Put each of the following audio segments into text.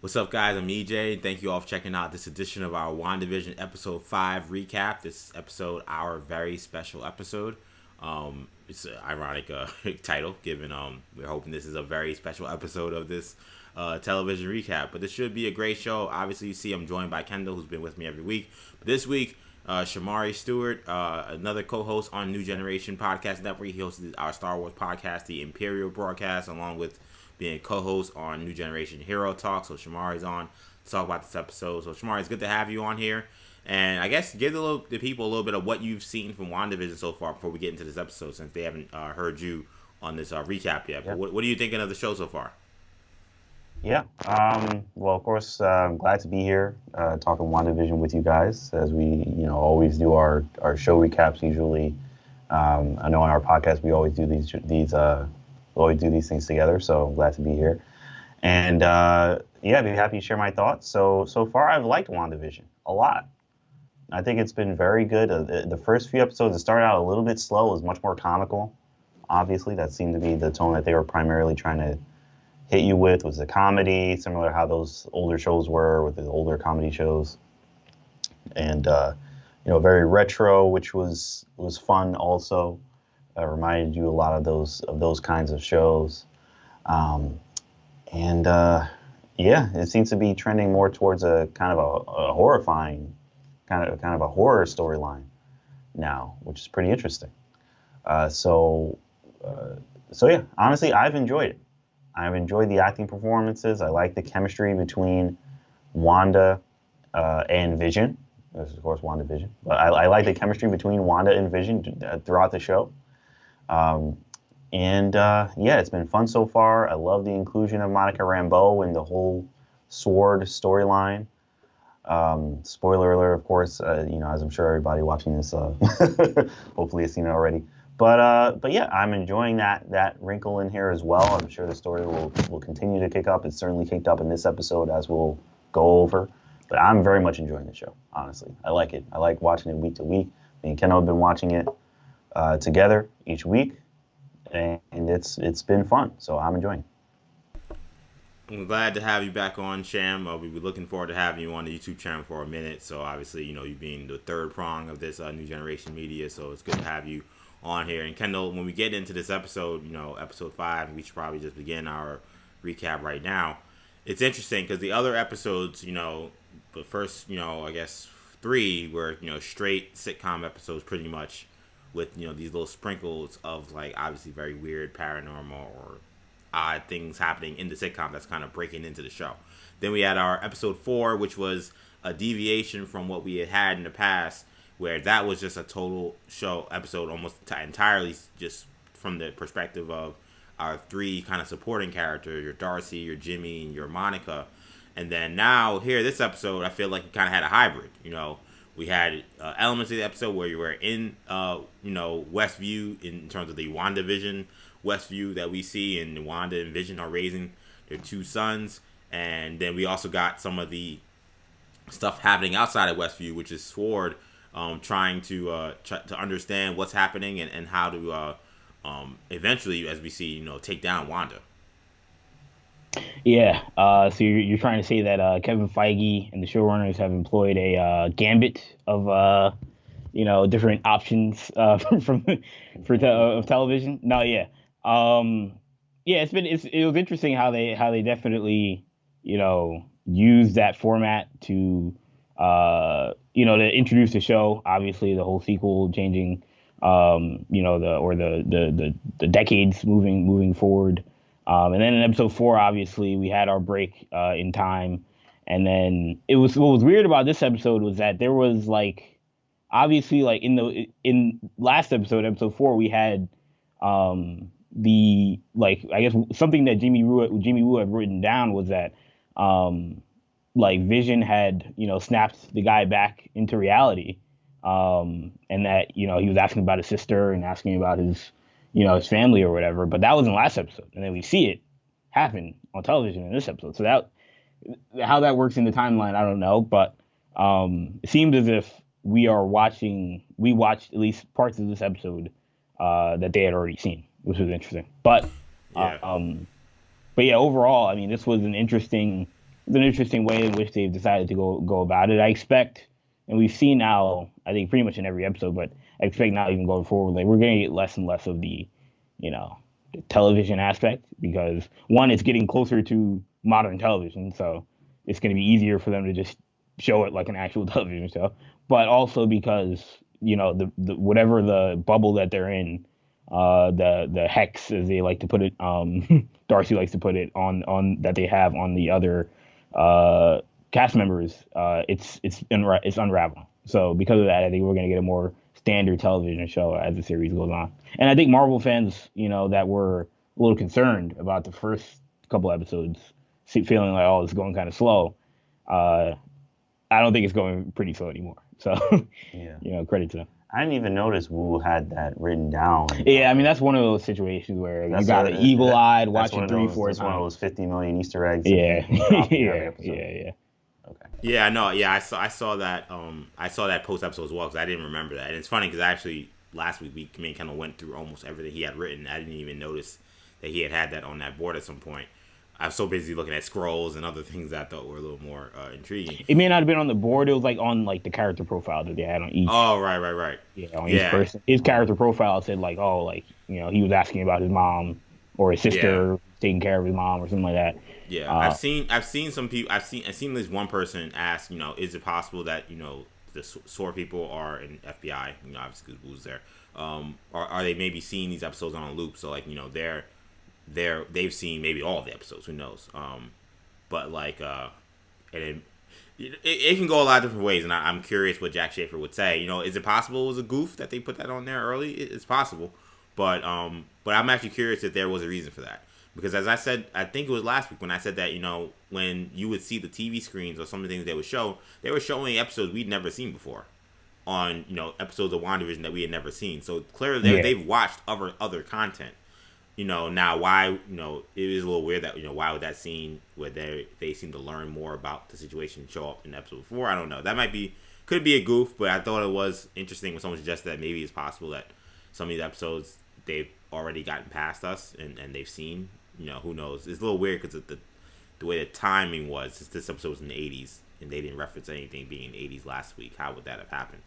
What's up, guys? I'm EJ. Thank you all for checking out this edition of our Wandavision Episode 5 recap. This episode, our very special episode. It's an ironic title, given we're hoping this is a very special episode of this television recap. But this should be a great show. Obviously, you see I'm joined by Kendall, who's been with me every week. But this week, Shamari Stewart, another co-host on New Generation Podcast Network. He hosts our Star Wars podcast, the Imperial Broadcast, along with being a co-host on New Generation Hero Talk. So Shamari's on to talk about this episode. So Shamari, it's good to have you on here. And I guess give the people a little bit of what you've seen from WandaVision so far before we get into this episode, since they haven't heard you on this recap yet. But what are you thinking of the show so far? Yeah. Well, of course, I'm glad to be here talking WandaVision with you guys, as we always do our show recaps usually. I know on our podcast we always do these things together, so I'm glad to be here. And I'd be happy to share my thoughts. So far, I've liked WandaVision a lot. I think it's been very good. The first few episodes, it started out a little bit slow. It was much more comical. Obviously, that seemed to be the tone that they were primarily trying to hit you with, was a comedy, similar to how those older shows were with the older comedy shows. And, very retro, which was fun also. Reminded you a lot of those kinds of shows. It seems to be trending more towards a kind of a horrifying, kind of a horror storyline now, which is pretty interesting. Honestly, I've enjoyed it. I've enjoyed the acting performances. I like the chemistry between Wanda and Vision. This is, of course, WandaVision. But I like the chemistry between Wanda and Vision throughout the show. It's been fun so far. I love the inclusion of Monica Rambeau in the whole Sword storyline. Spoiler alert, of course, as I'm sure everybody watching this hopefully has seen it already. But I'm enjoying that wrinkle in here as well. I'm sure the story will continue to kick up. It's certainly kicked up in this episode, as we'll go over. But I'm very much enjoying the show, honestly. I like it. I like watching it week to week. Me and Kendall have been watching it together each week, and it's been fun. So I'm enjoying it. I'm glad to have you back on, Sham. We've been looking forward to having you on the YouTube channel for a minute. So obviously, you being the third prong of this New Generation media, so it's good to have you on here. And Kendall, when we get into this episode, episode 5, we should probably just begin our recap right now. It's interesting because the other episodes, the first, I guess 3 were, straight sitcom episodes pretty much, with, these little sprinkles of, like, obviously very weird paranormal or odd things happening in the sitcom that's kind of breaking into the show. Then we had our episode 4, which was a deviation from what we had in the past, where that was just a total show episode, almost entirely just from the perspective of our 3 kind of supporting characters, your Darcy, your Jimmy, and your Monica. And then now here, this episode, I feel like it kind of had a hybrid. We had elements of the episode where you were in, Westview, in terms of the WandaVision Westview that we see, and Wanda and Vision are raising their 2 sons. And then we also got some of the stuff happening outside of Westview, which is Sword trying to understand what's happening and how to eventually, as we see, take down Wanda. Yeah. So you're trying to say that Kevin Feige and the showrunners have employed a gambit of different options of television. No, yeah. It was interesting how they definitely use that format to to introduce the show. Obviously, the whole sequel changing, the decades moving forward. And then in episode 4, obviously, we had our break in time. And then what was weird about this episode was that there was, like, obviously, like, in last episode 4, we had the, like, I guess something that Jimmy Woo had written down was that like Vision had snapped the guy back into reality, and that he was asking about his sister and asking about his his family or whatever. But that was in the last episode, and then we see it happen on television in this episode. So that how that works in the timeline, I don't know, but it seems as if we watched at least parts of this episode that they had already seen, which was interesting. But yeah, overall, I mean, this was an interesting it's an interesting way in which they've decided to go about it. I expect, and we've seen now, I think pretty much in every episode, but I expect now even going forward, like we're going to get less and less of the, the television aspect because one, it's getting closer to modern television, so it's going to be easier for them to just show it like an actual television show. But also because the whatever the bubble that they're in, the hex as they like to put it, Darcy likes to put it on that they have on the other cast members, it's unraveling. So because of that, I think we're going to get a more standard television show as the series goes on. And I think Marvel fans, that were a little concerned about the first couple episodes, feeling like, oh, it's going kind of slow. I don't think it's going pretty slow anymore. So, yeah. Credit to them. I didn't even notice Wu had that written down. Yeah, I mean, that's one of those situations where you got an eagle-eyed watching 3-4 times. That's one of those 50 million Easter eggs. Yeah. Yeah. Okay. Yeah, I know. Yeah, I saw that. I saw that post episode as well because I didn't remember that. And it's funny because actually last week me and Kendall went through almost everything he had written. I didn't even notice that he had that on that board at some point. I was so busy looking at scrolls and other things that I thought were a little more intriguing. It may not have been on the board. It was like on like the character profile that they had on each. Oh, right. Yeah, on each person. His character profile said like, oh, like he was asking about his mom or his sister taking care of his mom or something like that. Yeah, I've seen some people. I've seen at least one person ask, is it possible that the SWORD people are in FBI? Obviously because Wu's there. Are they maybe seeing these episodes on a loop? So like they've seen maybe all of the episodes. Who knows? But like and it can go a lot of different ways, and I'm curious what Jack Schaefer would say. Is it possible it was a goof that they put that on there early? It's possible, but I'm actually curious if there was a reason for that. Because as I said, I think it was last week when I said that, when you would see the TV screens or some of the things they were showing episodes we'd never seen before on, episodes of WandaVision that we had never seen. So clearly they've watched other content. Now why, it is a little weird that, why would that scene where they seem to learn more about the situation show up in episode 4? I don't know. That could be a goof, but I thought it was interesting when someone suggested that maybe it's possible that some of these episodes they've already gotten past us and they've seen. Who knows? It's a little weird because the way the timing was. Since this episode was in the 80s and they didn't reference anything being in the 80s last week. How would that have happened?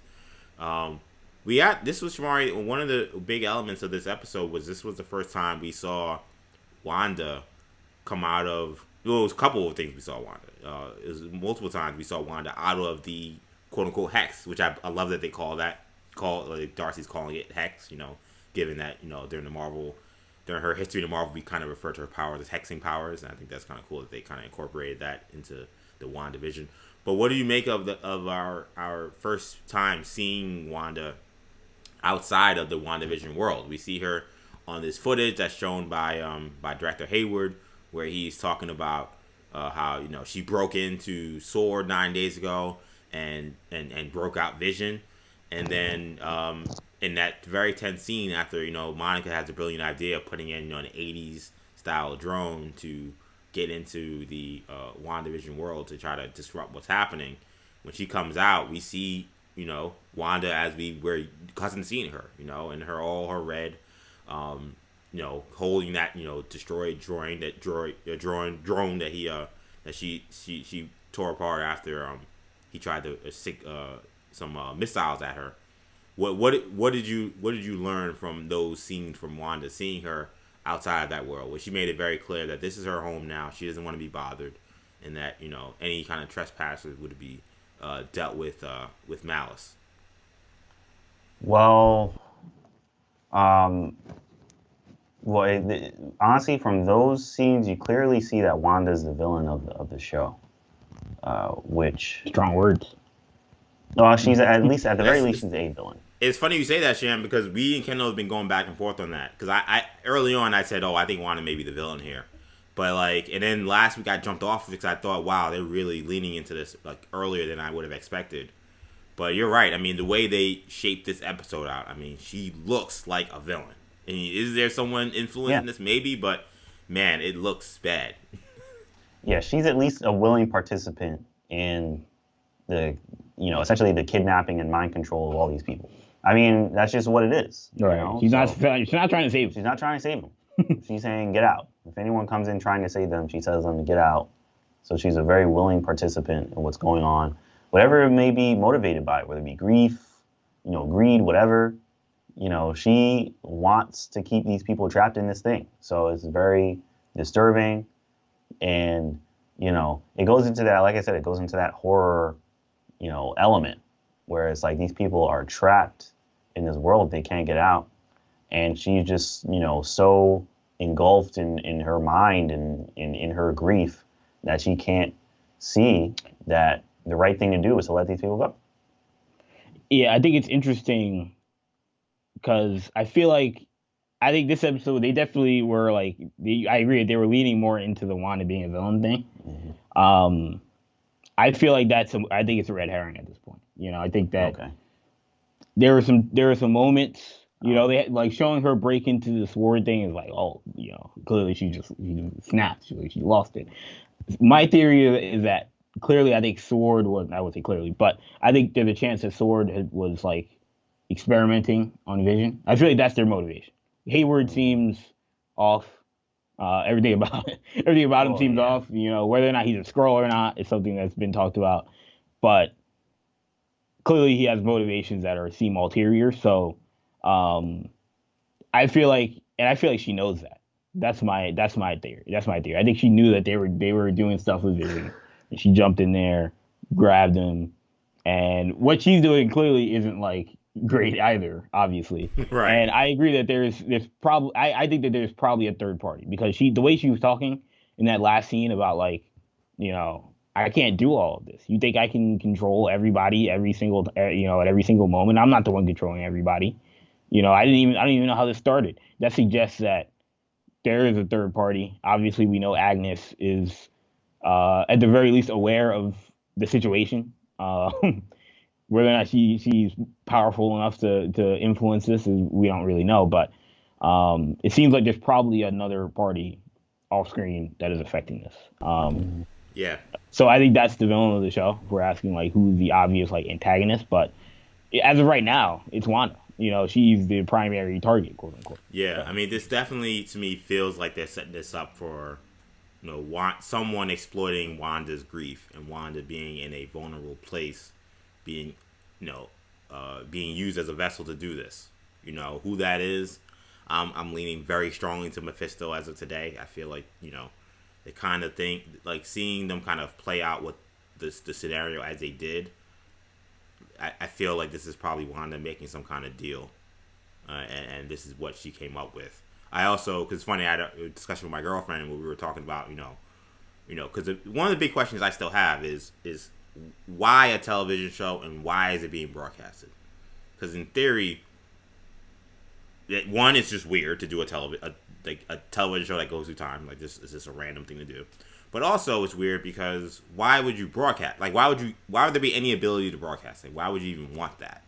This was Shamari. One of the big elements of this episode was this was the first time we saw Wanda come out of. Well, it was a couple of things we saw Wanda. It was multiple times we saw Wanda out of the quote unquote hex, which I love that they like Darcy's calling it hex. Given that during her history in the Marvel, we kind of refer to her powers as hexing powers, and I think that's kind of cool that they kind of incorporated that into the Wandavision. But what do you make of our first time seeing Wanda outside of the WandaVision world? We see her on this footage that's shown by director Hayward, where he's talking about how she broke into SWORD 9 days ago and broke out Vision, and then in that very tense scene after, Monica has a brilliant idea of putting in, an 80s style drone to get into the WandaVision world to try to disrupt what's happening. When she comes out, we see, Wanda as we were accustomed to seeing her, in all her red, holding that, destroyed drone that she tore apart after he tried to stick some missiles at her. What did you learn from those scenes from Wanda, seeing her outside of that world, where she made it very clear that this is her home now, she doesn't want to be bothered, and that any kind of trespassers would be dealt with malice? Well, honestly, from those scenes, you clearly see that Wanda's the villain of the show, which strong words. Well, she's at the very least she's a villain. It's funny you say that, Sham, because we and Kendall have been going back and forth on that. Because I early on I said, I think Wanda may be the villain here, but and then last week I jumped off because I thought, wow, they're really leaning into this earlier than I would have expected. But you're right. I mean, the way they shaped this episode out, I mean, she looks like a villain. I mean, is there someone influencing this? Maybe, but man, it looks bad. Yeah, she's at least a willing participant in the, essentially the kidnapping and mind control of all these people. I mean, that's just what it is. Right. She's not trying to save them. She's not trying to save them. She's saying, get out. If anyone comes in trying to save them, she tells them to get out. So she's a very willing participant in what's going on, whatever it may be motivated by, whether it be grief, greed, whatever. She wants to keep these people trapped in this thing. So it's very disturbing. And, it goes into that, like I said, it goes into that horror, element where it's like these people are trapped in this world. They can't get out. And she's just, so engulfed in her mind and in her grief that she can't see that the right thing to do is to let these people go. Yeah, I think it's interesting because I think this episode they definitely were like I agree they were leaning more into the Wanda being a villain thing. Mm-hmm. I feel like I think it's a red herring at this point. I think that there were some moments. They had, like showing her break into the sword thing is like, clearly she snapped. She lost it. My theory is that clearly I think Sword was, I would say clearly, but I think there's a chance that Sword was like experimenting on Vision. I feel like that's their motivation. Hayward seems off. Everything about him seems off. Whether or not he's a Skrull or not is something that's been talked about, but clearly he has motivations that seem ulterior. So I feel like she knows that. That's my theory. I think she knew that they were doing stuff with Vision. And she jumped in there, grabbed him, and what she's doing clearly isn't like great either, obviously. Right. And I agree that there's probably I think that there's probably a third party because the way she was talking in that last scene about like, I can't do all of this. You think I can control everybody at every single moment? I'm not the one controlling everybody. I don't even know how this started. That suggests that there is a third party. Obviously, we know Agnes is, at the very least, aware of the situation. Whether or not she's powerful enough to influence this, we don't really know. But it seems like there's probably another party off screen that is affecting this. Yeah. So I think that's the villain of the show. We're asking like who's the obvious like antagonist, but as of right now, it's Wanda. She's the primary target, quote unquote. Yeah, I mean, this definitely to me feels like they're setting this up for, someone exploiting Wanda's grief and Wanda being in a vulnerable place, being used as a vessel to do this. Who that is. I'm leaning very strongly to Mephisto as of today. I feel like the kind of thing, like seeing them kind of play out what the scenario as they did. I feel like this is probably Wanda making some kind of deal, and this is what she came up with. I also, because it's funny, I had a discussion with my girlfriend where we were talking about, because one of the big questions I still have is why a television show and why is it being broadcasted? Because in theory, one, it's just weird to do a television show that goes through time. Like this is just a random thing to do. But also, it's weird because why would you broadcast? Like, why would there be any ability to broadcast? Like, why would you even want that?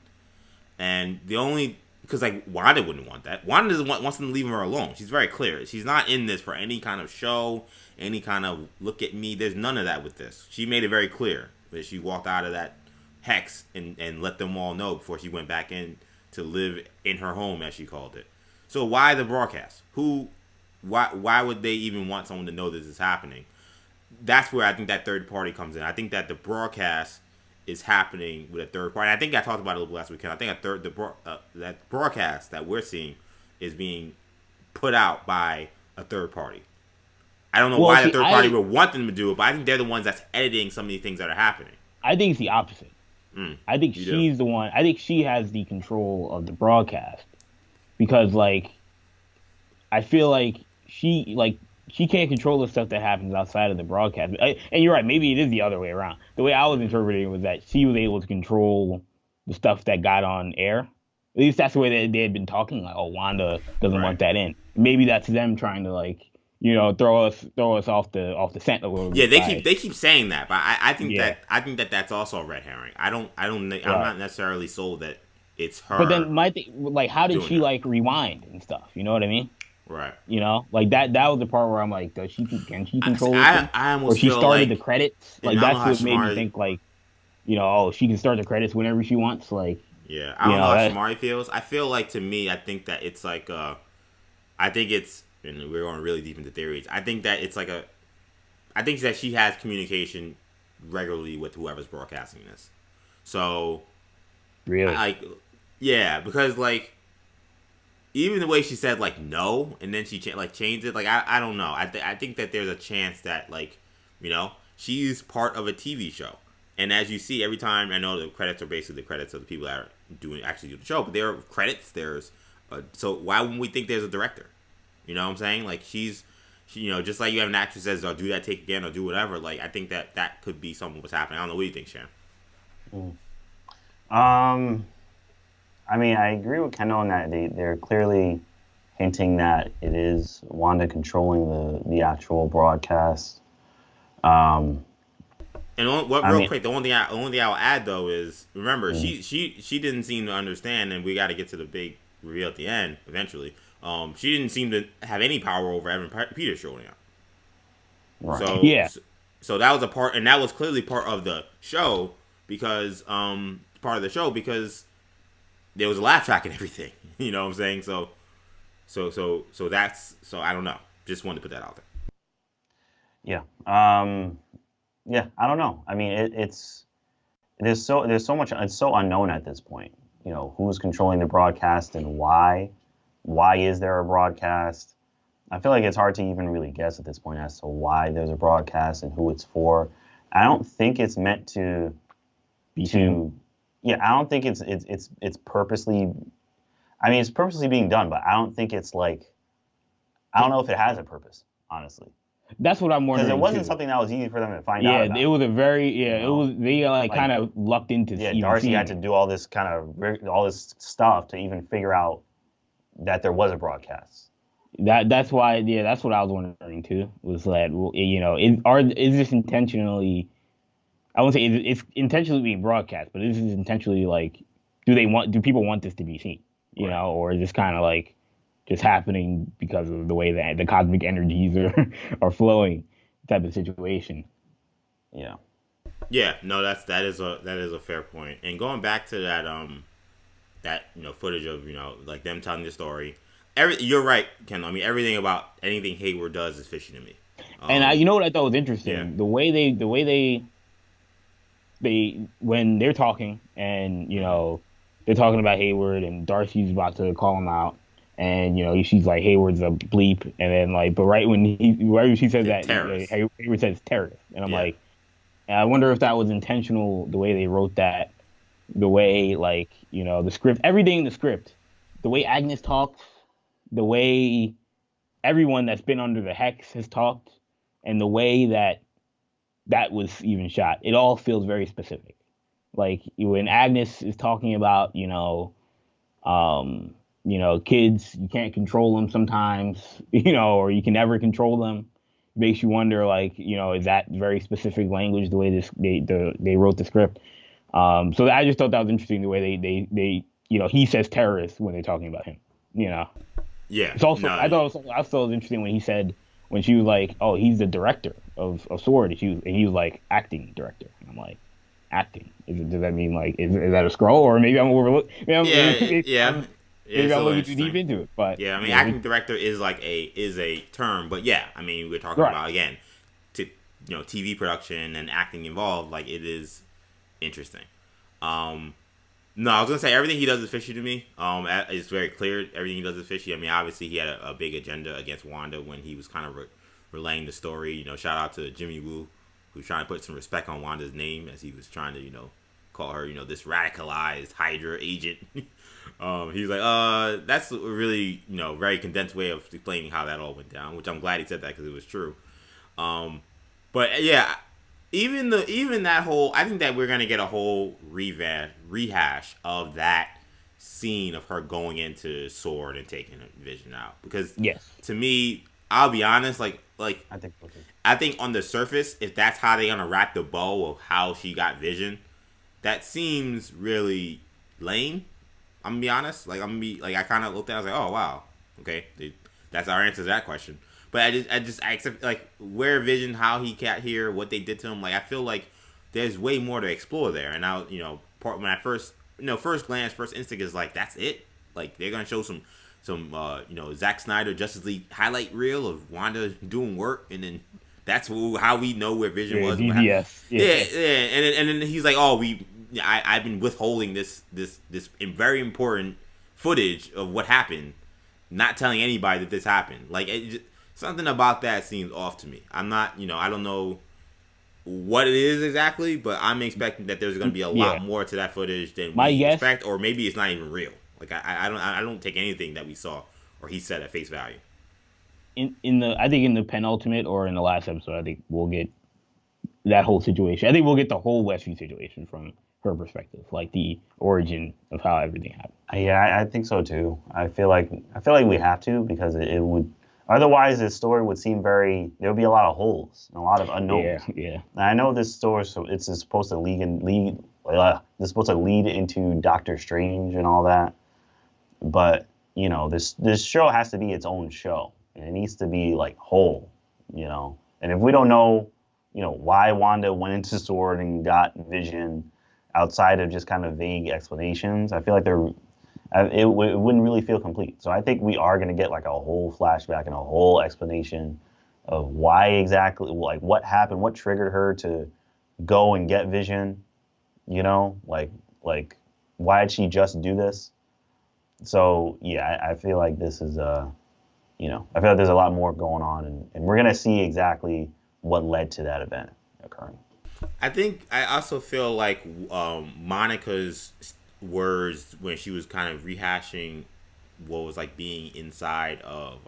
And because like Wanda wouldn't want that. Wanda wants them to leave her alone. She's very clear. She's not in this for any kind of show, any kind of look at me. There's none of that with this. She made it very clear that she walked out of that hex and let them all know before she went back in to live in her home, as she called it. So why the broadcast? Why would they even want someone to know this is happening? That's where I think that third party comes in. I think that the broadcast is happening with a third party. I think I talked about it a little bit last weekend. I think that broadcast that we're seeing is being put out by a third party. I don't know why the third party would want them to do it, but I think they're the ones that's editing some of these things that are happening. I think it's the opposite. I think she's the one. I think she has the control of the broadcast because, like, I feel like she can't control the stuff that happens outside of the broadcast. And you're right, maybe it is the other way around. The way I was interpreting it was that she was able to control the stuff that got on air. At least that's the way they had been talking. Like, oh, Wanda doesn't want that in. Maybe that's them trying to like, throw us off the scent a little bit. Yeah, they keep saying that, but I think that's also a red herring. I'm not necessarily sold that it's her. But then my thing, like, how did she like rewind and stuff? You know what I mean? Right. Like that was the part where I'm like, can she control it? I almost or she feel started like, the credits. Like that's what made me think like, she can start the credits whenever she wants. Like, yeah, I don't know how Shamari feels. I feel like to me, I think that it's like and we're going really deep into theories. I think that it's like I think that she has communication regularly with whoever's broadcasting this. So, really, like, yeah, because like even the way she said like no, and then she changed it. Like I don't know. I think that there's a chance that like, she's part of a TV show. And as you see every time, I know the credits are basically the credits of the people that are actually do the show, but there are credits. There's so why wouldn't we think there's a director? You know what I'm saying? Like she, just like you have an actress that says, "Oh, do that take again," or do whatever. Like I think that could be something what's happening. I don't know. What do you think, Sham? I mean, I agree with Kendall in that they're clearly hinting that it is Wanda controlling the actual broadcast. And the only thing I'll add though is remember she didn't seem to understand, and we got to get to the big reveal at the end eventually. She didn't seem to have any power over Evan Peters showing up. Right. So yeah. So that was a part, and that was clearly part of the show because there was a laugh track and everything. You know what I'm saying? So I don't know. Just wanted to put that out there. Yeah. Yeah, I don't know. I mean, there's so much. It's so unknown at this point. Who's controlling the broadcast and why? Why is there a broadcast? I feel like it's hard to even really guess at this point as to why there's a broadcast and who it's for. I don't think it's meant to. Yeah, I don't think it's purposely. I mean, it's purposely being done, but I don't think it's like. I don't know if it has a purpose, honestly. That's what I'm wondering. Because it wasn't something that was easy for them to find out. Yeah, about. it was a very it was they kind of lucked into. Yeah, Darcy had to do all this all this stuff to even figure out that there was a broadcast. That's why. Yeah, that's what I was wondering too. Was that is this intentionally? I won't say it's intentionally being broadcast, but is this intentionally like? Do people want this to be seen? Or is this kind of like? Just happening because of the way that the cosmic energies are flowing, type of situation. Yeah. Yeah. No, that is a fair point. And going back to that footage of like them telling the story. You're right, Kendall. I mean, everything about anything Hayward does is fishy to me. And what I thought was interesting, yeah. the way they when they're talking and they're talking about Hayward and Darcy's about to call him out. And she's like Hayward's a bleep, and then but right when she says that Hayward says terrorist, and I'm like, and I wonder if that was intentional the way they wrote that, the way the script, everything in the script, the way Agnes talks, the way everyone that's been under the hex has talked, and the way that was even shot, it all feels very specific. Like when Agnes is talking about kids, you can't control them sometimes, or you can never control them. Makes you wonder, is that very specific language, the way they wrote the script. So I just thought that was interesting, the way they he says terrorist when they're talking about him, Yeah. It's also, I thought it was interesting when she was like, oh, he's the director of SWORD, and he was like, acting director. And I'm like, acting? Does that mean is that a scroll, or maybe I'm overlooking? Yeah. Maybe I'm looking too deep into it, but yeah, I mean, acting director is a term, but yeah, I mean, we're talking about again, TV production and acting involved. Like it is interesting. No, I was gonna say everything he does is fishy to me. It's very clear everything he does is fishy. I mean, obviously he had a big agenda against Wanda when he was kind of relaying the story. Shout out to Jimmy Woo, who's trying to put some respect on Wanda's name as he was trying to call her this radicalized Hydra agent. He was like, that's a really, very condensed way of explaining how that all went down, which I'm glad he said that because it was true. But yeah, even that whole, I think that we're going to get a whole rehash of that scene of her going into SWORD and taking Vision out. Because to me, I'll be honest, I think on the surface, if that's how they're going to wrap the bow of how she got Vision, that seems really lame. I'm gonna be honest. I kind of looked at it, I was like, oh wow, okay, that's our answer to that question. But I accept where Vision, how he got here, what they did to him. I feel like there's way more to explore there. And now, when I first instinct is that's it. They're gonna show some Zack Snyder Justice League highlight reel of Wanda doing work, and then That's how we know where Vision was. DVS. Yeah. And then he's like, oh, I've been withholding this very important footage of what happened, not telling anybody that this happened. Like, something about that seems off to me. I'm not, I don't know what it is exactly, but I'm expecting that there's going to be a lot more to that footage than we expect, or maybe it's not even real. Like, I don't take anything that we saw or he said at face value. I think in the penultimate or in the last episode, I think we'll get that whole situation. I think we'll get the whole Westview situation from her perspective, like the origin of how everything happened. Yeah, I think so too. I feel like we have to, because it would. Otherwise, this story would seem there would be a lot of holes and a lot of unknowns. Yeah. And I know this story, so it's supposed to lead into Doctor Strange and all that. But this show has to be its own show, and it needs to be like whole, And if we don't know, why Wanda went into Sword and got Vision, outside of just kind of vague explanations, I feel like it wouldn't really feel complete. So I think we are going to get like a whole flashback and a whole explanation of why exactly, like what happened, what triggered her to go and get Vision, like why did she just do this? So yeah, I feel like this is I feel like there's a lot more going on, and we're going to see exactly what led to that event occurring. I also feel like Monica's words when she was kind of rehashing what was like being inside of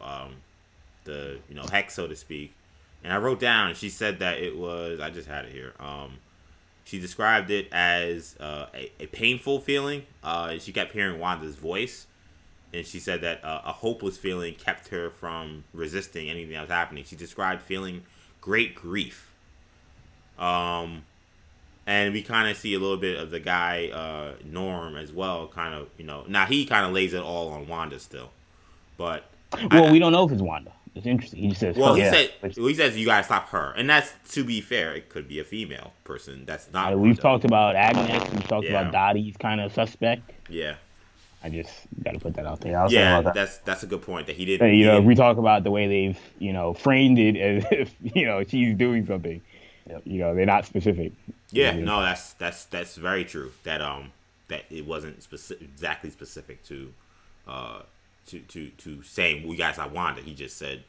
the hex, so to speak, and I wrote down, she said that it was, I just had it here, she described it as a painful feeling. She kept hearing Wanda's voice, and she said that a hopeless feeling kept her from resisting anything that was happening. She described feeling great grief. And we kind of see a little bit of the guy, Norm, as well, kind of, now he kind of lays it all on Wanda still. But we don't know if it's Wanda. It's interesting. He just says, he says you gotta stop her, and that's, to be fair, it could be a female person. That's not. We've talked about Agnes. We've talked about Dottie's kind of suspect. Yeah. I just got to put that out there. Yeah, that's a good point that he didn't. We talk about the way they've framed it as if she's doing something. Yep. They're not specific. Yeah, no, that's very true. That that it wasn't exactly specific to saying we guys, I Wanda. He just said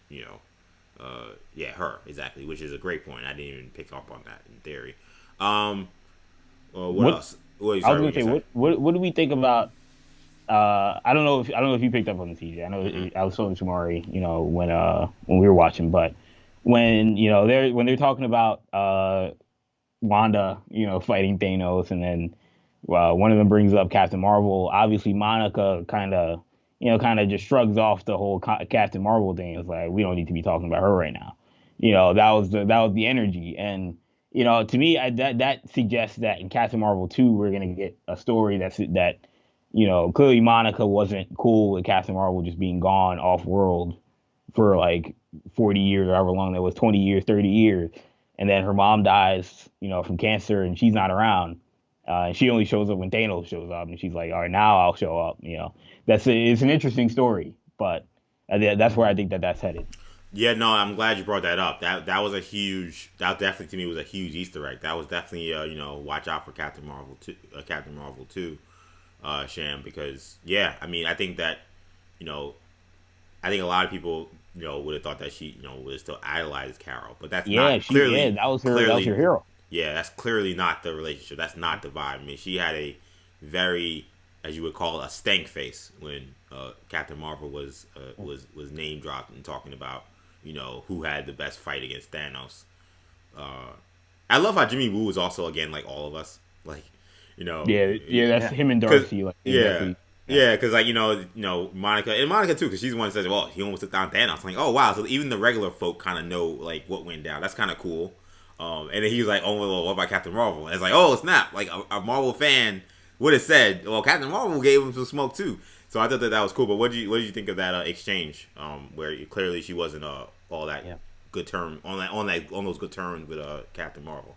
her exactly, which is a great point. I didn't even pick up on that in theory. What else? I was gonna say, what do we think about? I don't know if you picked up on the TJ. I know I was telling Shamari, when we were watching, but when they're talking about Wanda, fighting Thanos, and then one of them brings up Captain Marvel. Obviously, Monica kind of just shrugs off the whole Captain Marvel thing. It's like, we don't need to be talking about her right now. That was the energy, and to me, that suggests that in Captain Marvel 2, we're gonna get a story that clearly Monica wasn't cool with Captain Marvel just being gone off world for like 40 years or however long that was, 20 years, 30 years. And then her mom dies, from cancer, and she's not around. And she only shows up when Thanos shows up, and she's like, all right, now I'll show up. It's an interesting story, but that's where I think that's headed. Yeah, no, I'm glad you brought that up. That definitely to me was a huge Easter egg. That was definitely watch out for Captain Marvel 2, Sham, because I think that I think a lot of people would have thought that she would have still idolized Carol, but that's not clearly. That was her hero. Yeah, that's clearly not the relationship. That's not the vibe. I mean, she had a very, as you would call it, a stank face when Captain Marvel was name dropped and talking about who had the best fight against Thanos. I love how Jimmy Woo was also, again, like all of us, like that's him and Darcy, like, exactly. Yeah, because Monica too, because she's the one that says, well, he almost took down Thanos. I'm like, oh wow, so even the regular folk kind of know like what went down. That's kind of cool. And then he was like, oh, well, what about Captain Marvel? And it's like, oh snap, like a Marvel fan would have said, well, Captain Marvel gave him some smoke too. So I thought that was cool. But what did you think of that exchange, where clearly she wasn't all that good term on those good terms with Captain Marvel?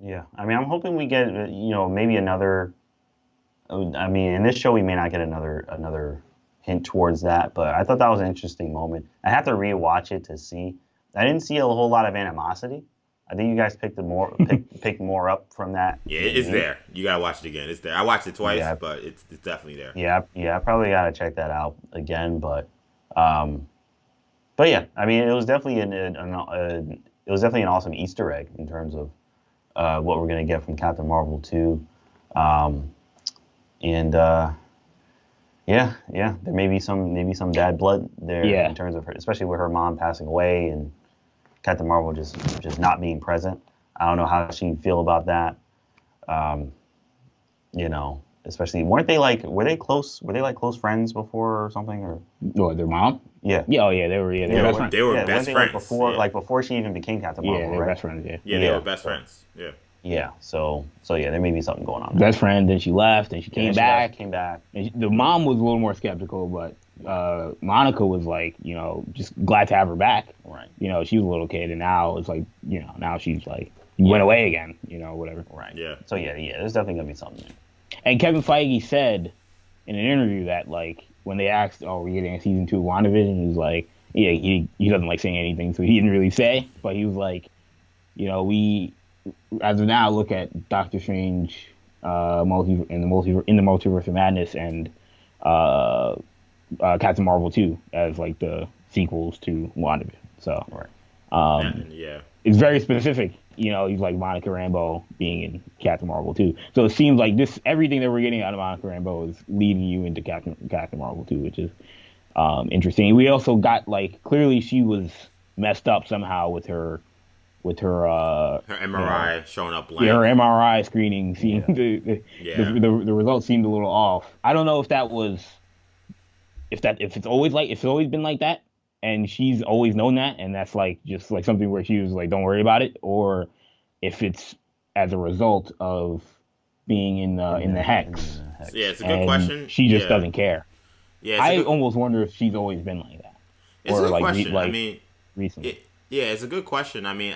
Yeah, I mean, I'm hoping we get maybe another. I mean, in this show, we may not get another hint towards that, but I thought that was an interesting moment. I have to rewatch it to see, I didn't see a whole lot of animosity. I think you guys picked more up from that. Yeah, it's there. You gotta watch it again. It's there. I watched it twice, Yeah. but it's definitely there. Yeah. I probably gotta check that out again, but yeah, I mean, it was definitely an awesome Easter egg in terms of what we're gonna get from Captain Marvel 2, and yeah, there may be some bad blood there in terms of her, especially with her mom passing away and Captain Marvel just not being present. I don't know how she'd feel about that. Especially were they close friends before or something or? Or their mom? Yeah. Yeah. Oh yeah, they were. Yeah, they were best friends. They were best friends before she even became Captain Marvel. Yeah, they were right? best friends. Yeah. Yeah, they were best friends. Yeah. Yeah. So yeah, there may be something going on there. Best friend. Then she left. Then she came back. Came back. And the mom was a little more skeptical, but Monica was like, just glad to have her back. Right. She was a little kid, and now it's like, now she's like went away again. Whatever. Right. Yeah. So yeah, there's definitely gonna be something there. And Kevin Feige said in an interview that, like, when they asked, "Oh, we're getting a season 2 of WandaVision," he was like, "Yeah, he doesn't like saying anything, so he didn't really say." But he was like, we as of now look at Doctor Strange, in the Multiverse of Madness, and Captain Marvel 2 as like the sequels to WandaVision. So, yeah, it's very specific. He's like Monica Rambeau being in Captain Marvel 2. So it seems like everything that we're getting out of Monica Rambeau is leading you into Captain Marvel 2, which is interesting. We also got, like, clearly she was messed up somehow with her MRI showing up blank. Yeah, her MRI screening seemed the results seemed a little off. I don't know if it's always been like that, and she's always known that, and that's like just like something where she was like, don't worry about it, or if it's as a result of being in the hex. Yeah, it's a good question. She just doesn't care. Yeah, I almost wonder if she's always been like that. It's a good question. Recently. It's a good question. I mean,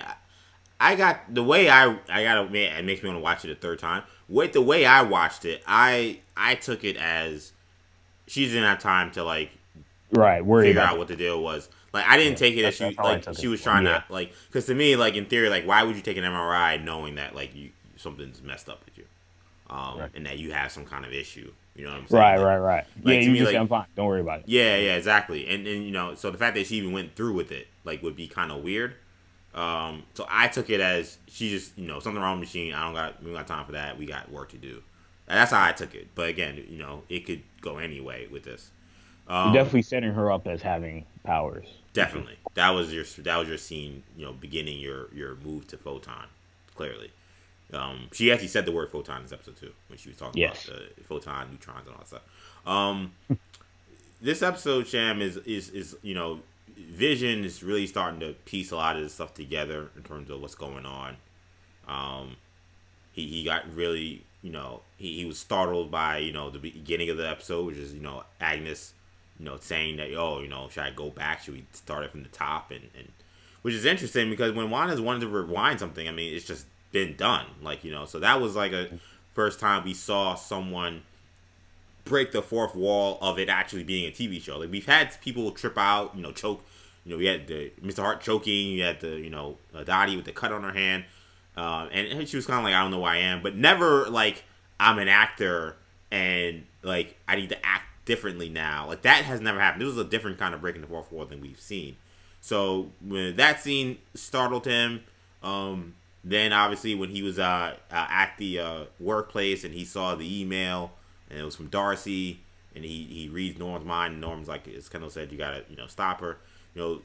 I got the way it makes me want to watch it a third time. With the way I watched it, I took it as she didn't have time to like figure out what the deal was. Like, I didn't take it as she was trying to, like, because to me, like, in theory, like, why would you take an MRI knowing that, like, something's messed up with you, and that you have some kind of issue? You know what I'm saying? Right. Like, you just say, I'm fine. Don't worry about it. Yeah, exactly. And so the fact that she even went through with it, like, would be kind of weird. So I took it as she just, something wrong with the machine. We don't got time for that. We got work to do. That's how I took it. But again, it could go anyway with this. You're definitely setting her up as having powers. Definitely. That was your scene, beginning your move to Photon, clearly. She actually said the word photon in this episode too, when she was talking about the photon, neutrons, and all that stuff. This episode, Sham, is Vision is really starting to piece a lot of this stuff together in terms of what's going on. He got really, he was startled by, the beginning of the episode, which is, Agnes, saying that, should I go back? Should we start it from the top? And which is interesting because when Wanda's wanted to rewind something, I mean, it's just been done. Like, so that was like a first time we saw someone break the fourth wall of it actually being a TV show. Like, we've had people trip out, choke. We had the Mr. Hart choking. You had the, Dottie with the cut on her hand. And she was kind of like, I don't know who I am. But never, like, I'm an actor and, like, I need to act differently now. Like, that has never happened. This was a different kind of breaking the fourth wall than we've seen. So, when that scene startled him, then obviously when he was at the workplace and he saw the email and it was from Darcy and he reads Norm's mind and Norm's like, as Kendall said, you gotta stop her.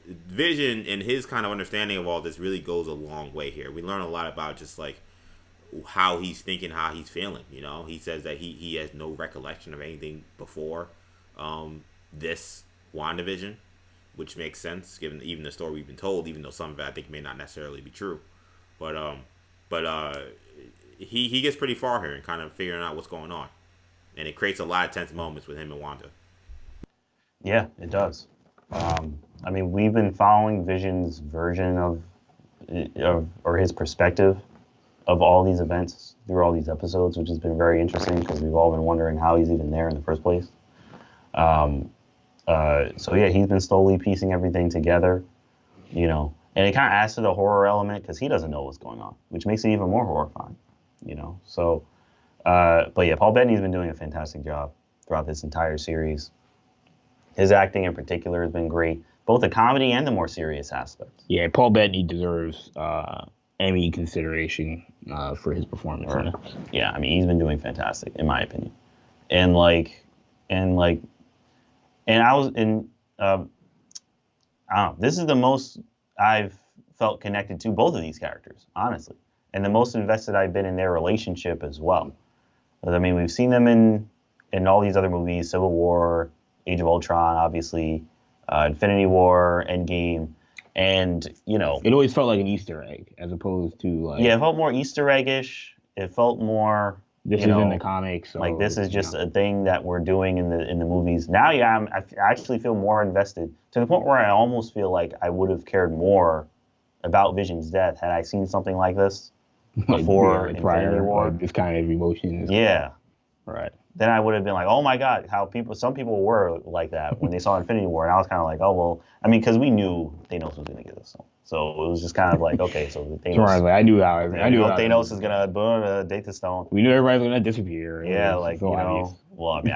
Vision and his kind of understanding of all this really goes a long way here. We learn a lot about just like how he's thinking, how he's feeling. He says that he has no recollection of anything before this WandaVision, which makes sense given even the story we've been told, even though some of it I think may not necessarily be true. But he gets pretty far here in kind of figuring out what's going on, and it creates a lot of tense moments with him and Wanda. Yeah, it does. I mean, we've been following Vision's version of or his perspective of all these events through all these episodes, which has been very interesting because we've all been wondering how he's even there in the first place. So yeah, he's been slowly piecing everything together, And it kind of adds to the horror element because he doesn't know what's going on, which makes it even more horrifying, you know? So, but yeah, Paul Bettany's been doing a fantastic job throughout this entire series. His acting in particular has been great, both the comedy and the more serious aspects. Yeah, Paul Bettany deserves Emmy consideration for his performance. Yeah, I mean, he's been doing fantastic, in my opinion. And like, and I was in, I don't know, this is the most I've felt connected to both of these characters, honestly. And the most invested I've been in their relationship as well. I mean, we've seen them in all these other movies, Civil War, Age of Ultron, obviously, Infinity War, Endgame, and, you know. It always felt like an Easter egg as opposed to like. Yeah, it felt more Easter egg-ish. It felt more. This is in the comics. So, like, this is just a thing that we're doing in the movies. Now, yeah, I actually feel more invested to the point where I almost feel like I would have cared more about Vision's death had I seen something like this before Infinity War. Like this kind of emotion. Yeah. Right. Then I would have been like, oh my God, some people were like that when they saw Infinity War. And I was kind of like, oh, well, I mean, because we knew Thanos was going to get this. So it was just kind of like, okay, so Thanos. I knew how. I knew Thanos is going to date the stone. We knew everybody's going to disappear. Yeah, like, you know, well, I mean,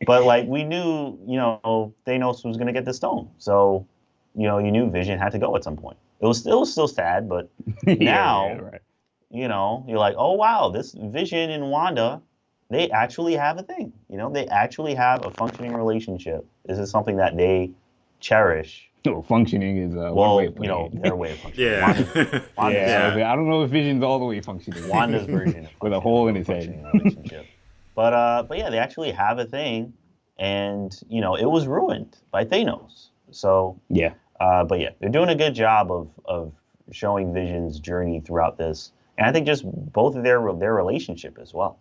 but like we knew, you know, Thanos was going to get the stone. So, you know, you knew Vision had to go at some point. It was still sad, but now, right. You know, you're like, oh, wow, this Vision and Wanda, they actually have a thing. You know, they actually have a functioning relationship. This is something that they cherish. No, functioning is one way of putting it. Their way of functioning. Yeah. I don't know if Vision's all the way functioning. Wanda's version with a hole in his head. Relationship. But yeah, they actually have a thing, and you know, it was ruined by Thanos. So yeah. But yeah, they're doing a good job of showing Vision's journey throughout this, and I think just both of their relationship as well.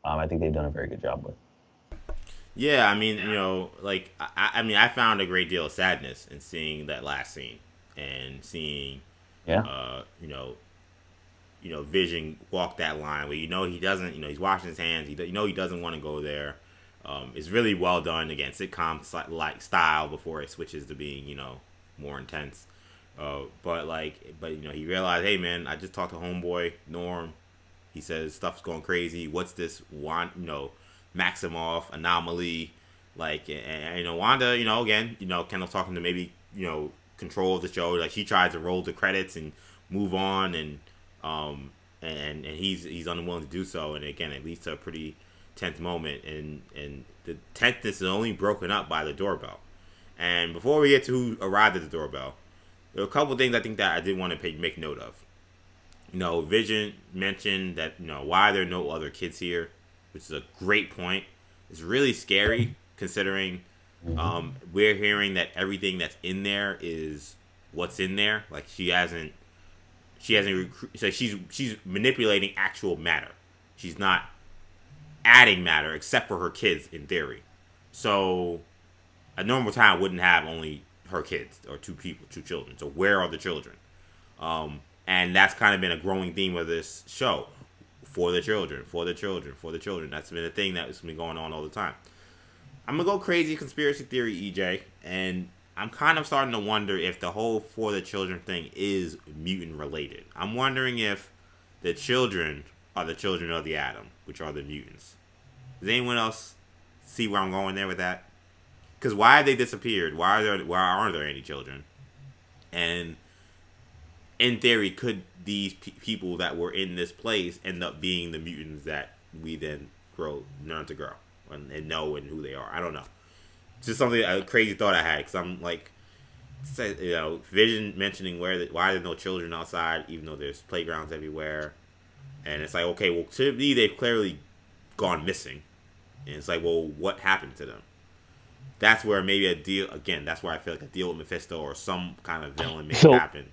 I think they've done a very good job with. Yeah, I mean, you know, like I mean, I found a great deal of sadness in seeing that last scene and seeing, you know, Vision walk that line where he doesn't, he's washing his hands. He doesn't want to go there. It's really well done, again, sitcom like style before it switches to being, more intense. But he realized, hey man, I just talked to homeboy Norm. He says stuff's going crazy. What's this Maximoff anomaly? Like, and Wanda, again, Kendall talking to maybe, control of the show. Like, she tries to roll the credits and move on, and he's unwilling to do so. And again, it leads to a pretty tense moment, and the tenseness is only broken up by the doorbell. And before we get to who arrived at the doorbell, there are a couple things I think that I did want to make note of. Vision mentioned that, why there are no other kids here, which is a great point. It's really scary considering we're hearing that everything that's in there is what's in there. Like so she's manipulating actual matter. She's not adding matter except for her kids in theory. So a normal town wouldn't have only her kids or two children. So where are the children? And that's kind of been a growing theme of this show. For the children. That's been a thing that's been going on all the time. I'm going to go crazy conspiracy theory, EJ. And I'm kind of starting to wonder if the whole for the children thing is mutant related. I'm wondering if the children are the children of the Atom, which are the mutants. Does anyone else see where I'm going there with that? Because why have they disappeared? Why aren't there any children? And in theory, could these people that were in this place end up being the mutants that we then learn to grow and know and who they are? I don't know. It's just a crazy thought I had, because I'm like, Vision mentioning why there's no children outside, even though there's playgrounds everywhere, and it's like, okay, well, to me they've clearly gone missing, and it's like, well, what happened to them? That's where maybe a deal. Again, that's where I feel like a deal with Mephisto or some kind of villain may happen.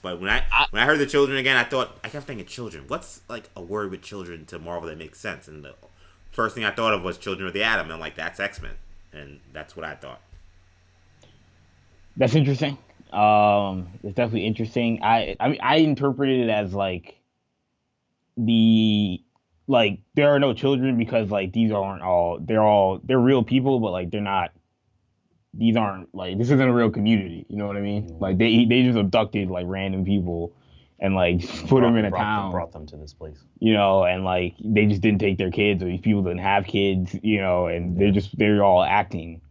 But when I heard the children again, I kept thinking children. What's like a word with children to Marvel that makes sense? And the first thing I thought of was Children of the Atom. And I'm like, that's X-Men. And that's what I thought. That's interesting. It's definitely interesting. I mean, I interpreted it as like there are no children because like these aren't they're real people, but like they're not these aren't like this isn't a real community. You know what I mean? Like they just abducted like random people and like just put them in a town, brought them to this place. you know, and like they just didn't take their kids, or these people didn't have kids, you know, and they're all acting.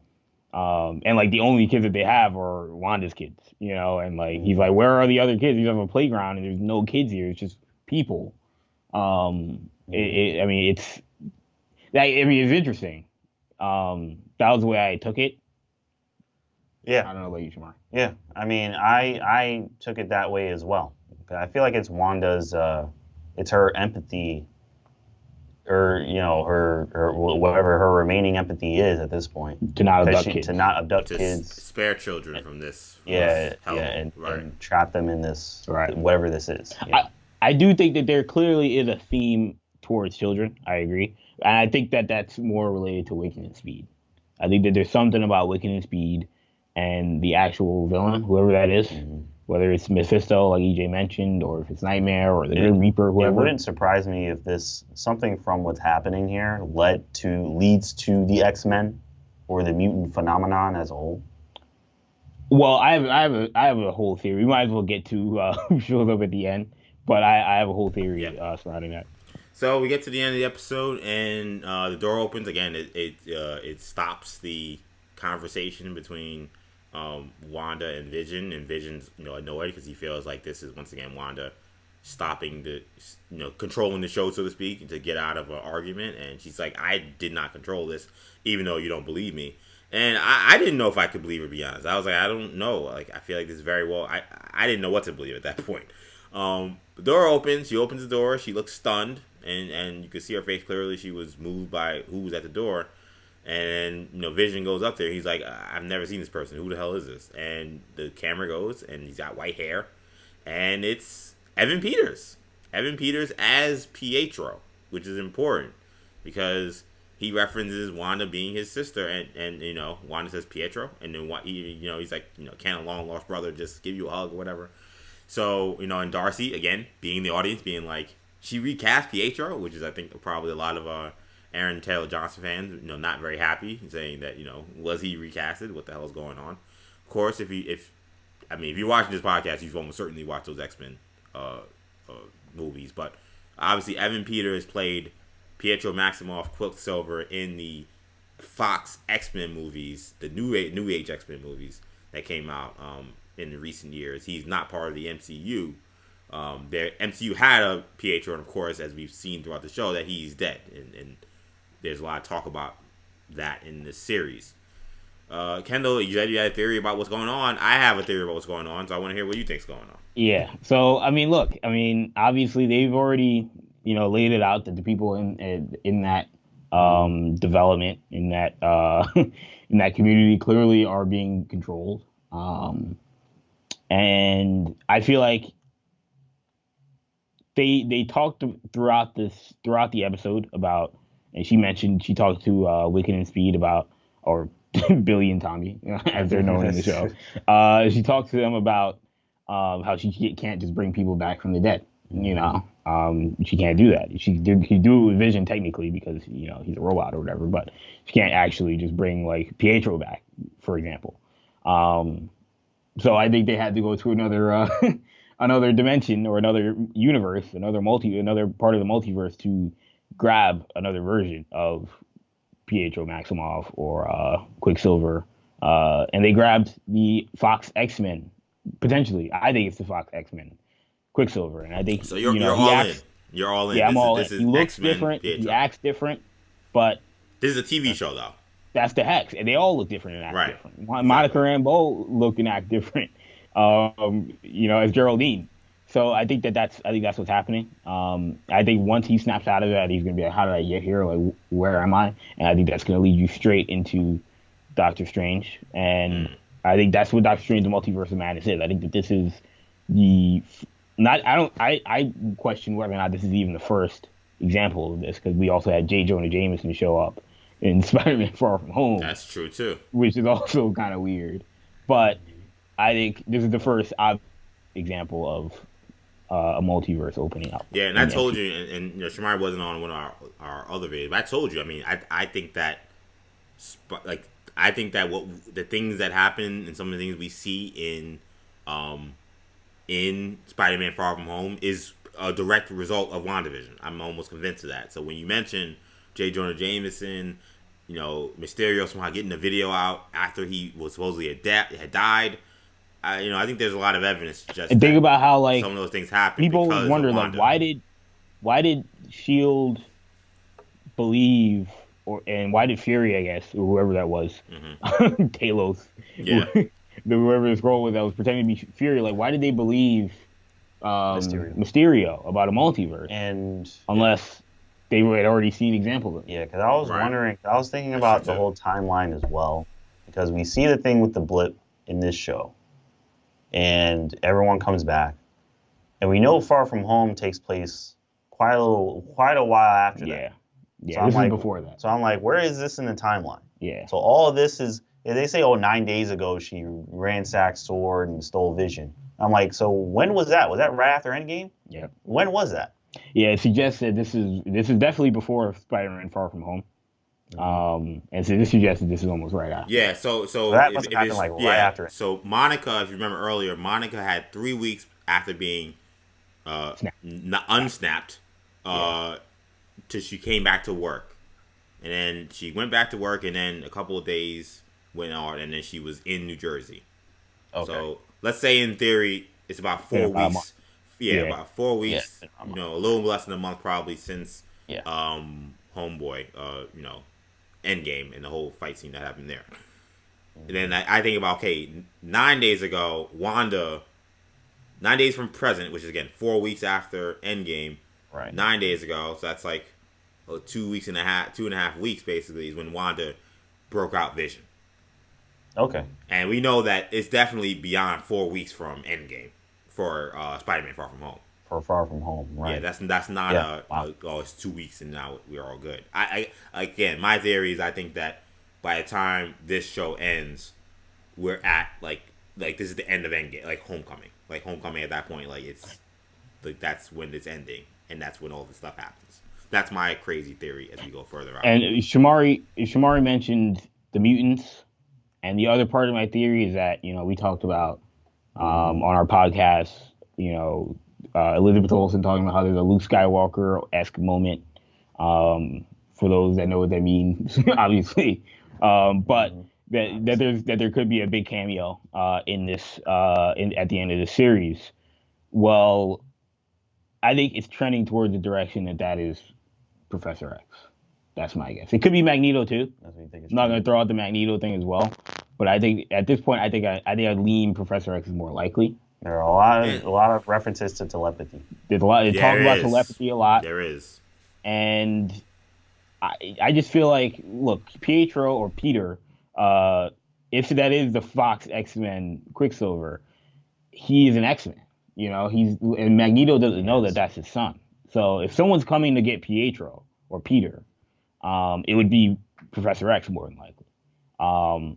And like the only kids that they have are Wanda's kids, you know, and like he's like, where are the other kids? He's on a playground and there's no kids here. It's just people. I mean, it's interesting. That was the way I took it. Yeah. I don't know about you, Shamar. Yeah. I mean, I took it that way as well. I feel like it's Wanda's, it's her empathy, or you know, her whatever her remaining empathy is at this point, to not abduct kids, to not abduct kids, spare children from this. And trap them in this, right, whatever this is. Yeah. I do think that there clearly is a theme towards children. I agree, and I think that that's more related to Wiccan and Speed. I think that there's something about Wiccan and Speed and the actual villain, whoever that is. Mm-hmm. Whether it's Mephisto, like EJ mentioned, or if it's Nightmare, or the Grim Reaper, whoever. It wouldn't surprise me if something from what's happening here leads to the X-Men or the mutant phenomenon as a whole. Well, I have a whole theory. We might as well get to who shows up at the end, but I have a whole theory surrounding that. So we get to the end of the episode, and the door opens again. It stops the conversation between Wanda and Vision, and Vision's annoyed because he feels like this is once again Wanda stopping controlling the show, so to speak, to get out of an argument. And she's like, I did not control this, even though you don't believe me. And I didn't know if I could believe her, to be honest. I was like, I don't know. Like, I feel like this is very well. I didn't know what to believe at that point. The door opens. She opens the door. She looks stunned, and you can see her face clearly. She was moved by who was at the door. And Vision goes up there. He's like, I've never seen this person. Who the hell is this? And the camera goes, and he's got white hair, and it's Evan Peters. Evan Peters as Pietro, which is important because he references Wanda being his sister, and Wanda says Pietro, and then he's like, can a long lost brother just give you a hug or whatever? So and Darcy again being the audience, being like, she recast Pietro, which is I think probably a lot of Aaron Taylor Johnson fans, not very happy, saying that, was he recasted? What the hell is going on? Of course, if you're watching this podcast, you've almost certainly watched those X-Men movies. But obviously, Evan Peters played Pietro Maximoff, Quicksilver in the Fox X-Men movies, the New Age X-Men movies that came out in the recent years. He's not part of the MCU. The MCU had a Pietro, and of course, as we've seen throughout the show, that he's dead, and there's a lot of talk about that in this series. Kendall, you had a theory about what's going on. I have a theory about what's going on, so I want to hear what you think's going on. Yeah. So, obviously they've already, laid it out that the people in that development, in that in that community clearly are being controlled. And I feel like they talked throughout the episode about, and she talked to Wiccan and Speed about, or Billy and Tommy, as they're known in the show. She talked to them about how she can't just bring people back from the dead. She can't do that. She can do it with Vision technically because he's a robot or whatever, but she can't actually just bring like Pietro back, for example. So I think they had to go to another another dimension or another universe, another part of the multiverse to grab another version of Pietro Maximoff or Quicksilver, and they grabbed the Fox X-Men. Potentially, I think it's the Fox X-Men Quicksilver, and I think so. You're all in. You're all in. Yeah, I'm all in. He looks X-Men different. Pietro. He acts different, but this is a TV show though. That's the Hex, and they all look different and act different. Exactly. Monica Rambeau look and act different, as Geraldine. So I think that's what's happening. I think once he snaps out of that, he's gonna be like, "How did I get here? Like, where am I?" And I think that's gonna lead you straight into Doctor Strange. And I think that's what Doctor Strange: The Multiverse of Madness is. I think that this is I question whether or not this is even the first example of this, because we also had J. Jonah Jameson show up in Spider-Man: Far From Home. That's true too. Which is also kind of weird, but I think this is the first example of a multiverse opening up. Yeah, and I told you, and Shamari wasn't on one of our other videos, but I told you, I think that I think that the things that happen and some of the things we see in Spider-Man: Far From Home is a direct result of WandaVision. I'm almost convinced of that. So when you mention J. Jonah Jameson, Mysterio somehow getting the video out after he was supposedly had died, I think there's a lot of evidence just and think about how some of those things happen. People because wonder of like Wanda. why did Shield believe and why did Fury, I guess, or whoever that was, Talos, whoever this girl was that was pretending to be Fury, like why did they believe Mysterio about a multiverse? And unless they had already seen examples of it. Yeah, because I was wondering, I was thinking about the whole timeline as well, because we see the thing with the blip in this show, and everyone comes back, and we know Far From Home takes place quite a while after that. Yeah, so this is before that. So I'm like, where is this in the timeline? Yeah. So all of this is, they say, 9 days ago she ransacked Sword and stole Vision. I'm like, so when was that? Was that right after Endgame? Yeah. When was that? Yeah, it suggests that this is definitely before Spider-Man: Far From Home. And so this suggests that this is almost right after. Yeah, so that must have happened right after. So Monica, if you remember earlier, Monica had 3 weeks after being unsnapped, till she came back to work, and then she went back to work, and then a couple of days went on, and then she was in New Jersey. Okay. So let's say in theory it's about 4 weeks. About 4 weeks. A little less than a month probably since Homeboy, Endgame and the whole fight scene that happened there. And then I think about 9 days ago, Wanda, 9 days from present, which is again 4 weeks after Endgame. Right. 9 days ago, so that's like 2.5 weeks basically is when Wanda broke out Vision. Okay. And we know that it's definitely beyond 4 weeks from Endgame for Spider-Man: Far From Home. For Far From Home, right? Yeah, that's not it's 2 weeks and now we're all good. I again, my theory is I think that by the time this show ends, we're at like this is the end of Endgame, like Homecoming. Like Homecoming at that point, like it's like that's when it's ending and that's when all this stuff happens. That's my crazy theory as we go further out. And Shamari mentioned the mutants, and the other part of my theory is that we talked about on our podcast, Elizabeth Olsen talking about how there's a Luke Skywalker-esque moment. For those that know what that means, obviously, but that there could be a big cameo in this at the end of the series. Well, I think it's trending towards the direction that is Professor X. That's my guess. It could be Magneto too. That's what you think. I'm not going to throw out the Magneto thing as well, but I think at this point, I'd lean Professor X is more likely. There are a lot of references to telepathy. There's a lot. They talk about telepathy a lot. There is, and I just feel like, look, Pietro or Peter, if that is the Fox X-Men Quicksilver, he is an X-Men. And Magneto doesn't know that that's his son. So if someone's coming to get Pietro or Peter, it would be Professor X more than likely.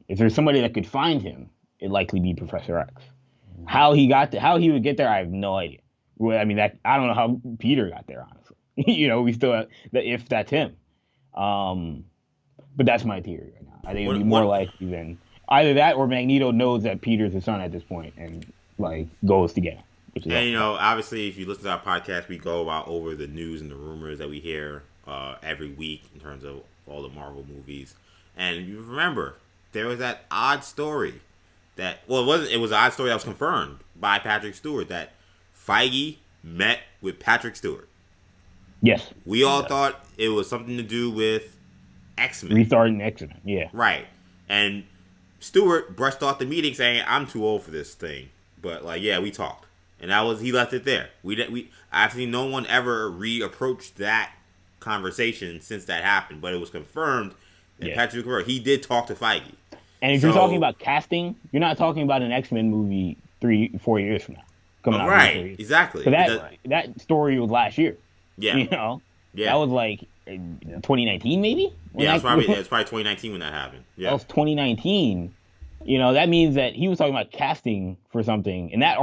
If there's somebody that could find him, it'd likely be Professor X. How he would get there, I have no idea. Well, I mean, I don't know how Peter got there, honestly. We still have if that's him. But that's my theory right now. I think it would be more likely than either that or Magneto knows that Peter's his son at this point and goes to get him. And obviously, if you listen to our podcast, we go over the news and the rumors that we hear every week in terms of all the Marvel movies. And you remember, there was that odd story it was an odd story that was confirmed by Patrick Stewart that Feige met with Patrick Stewart. Yes. We all thought it was something to do with X-Men. Restarting X-Men, yeah. Right. And Stewart brushed off the meeting saying, I'm too old for this thing. But, we talked. And he left it there. I've seen no one ever reapproached that conversation since that happened. But it was confirmed that Patrick Stewart, he did talk to Feige. And if you're talking about casting, you're not talking about an X-Men movie 3-4 years from now. Coming out right, exactly. So that story was last year. Yeah. That was 2019 maybe? It's probably 2019 when that happened. Yeah. That was 2019. That means that he was talking about casting for something. And that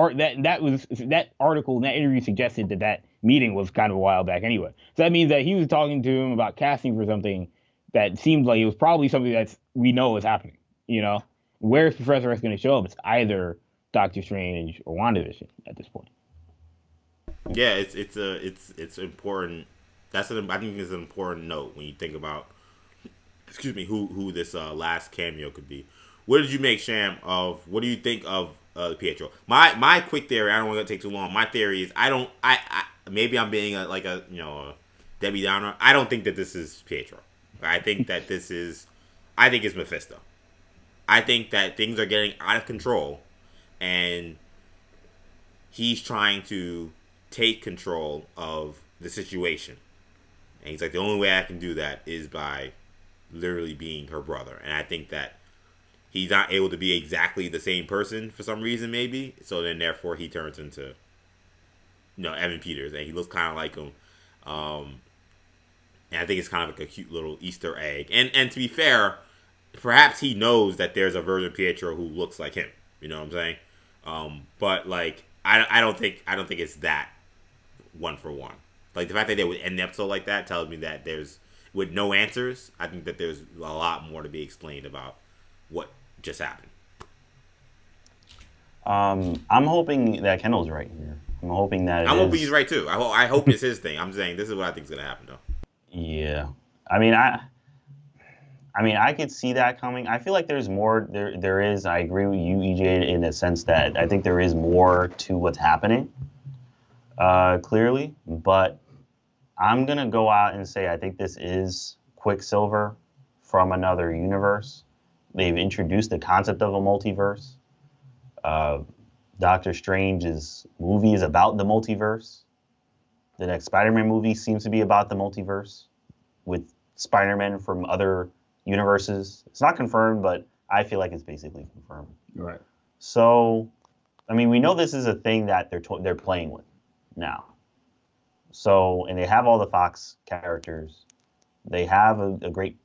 article, that interview suggested that meeting was kind of a while back anyway. So that means that he was talking to him about casting for something that seemed like it was probably something that we know is happening. You know, where's Professor X going to show up? It's either Doctor Strange or WandaVision at this point. Yeah, it's important. I think it's an important note when you think about, excuse me, who this last cameo could be. What did you make, Sham, of what do you think of Pietro? My quick theory, I don't want to take too long. My theory is I maybe I'm being a Debbie Downer. I don't think that this is Pietro. I think that I think it's Mephisto. I think that things are getting out of control, and he's trying to take control of the situation. And he's like, the only way I can do that is by literally being her brother. And I think that he's not able to be exactly the same person for some reason, maybe. So then, therefore, he turns into, Evan Peters, and he looks kind of like him. And I think it's kind of like a cute little Easter egg. And to be fair, perhaps he knows that there's a version of Pietro who looks like him. You know what I'm saying? But like, I don't think it's that one for one. Like the fact that they would end the episode like that tells me that there's, with no answers, I think that there's a lot more to be explained about what just happened. I'm hoping that Kendall's right here. I'm hoping that hoping he's right too. I hope it's his thing. I'm saying this is what I think is gonna happen though. Yeah, I mean, I could see that coming. I feel like there's more. There is. I agree with you, EJ, in the sense that I think there is more to what's happening. Clearly, but I'm gonna go out and say I think this is Quicksilver from another universe. They've introduced the concept of a multiverse. Doctor Strange's movie is about the multiverse. The next Spider-Man movie seems to be about the multiverse with Spider-Man from other universes. It's not confirmed, but I feel like it's basically confirmed. Right. So, I mean, we know this is a thing that they're playing with now. So, and they have all the Fox characters. They have a great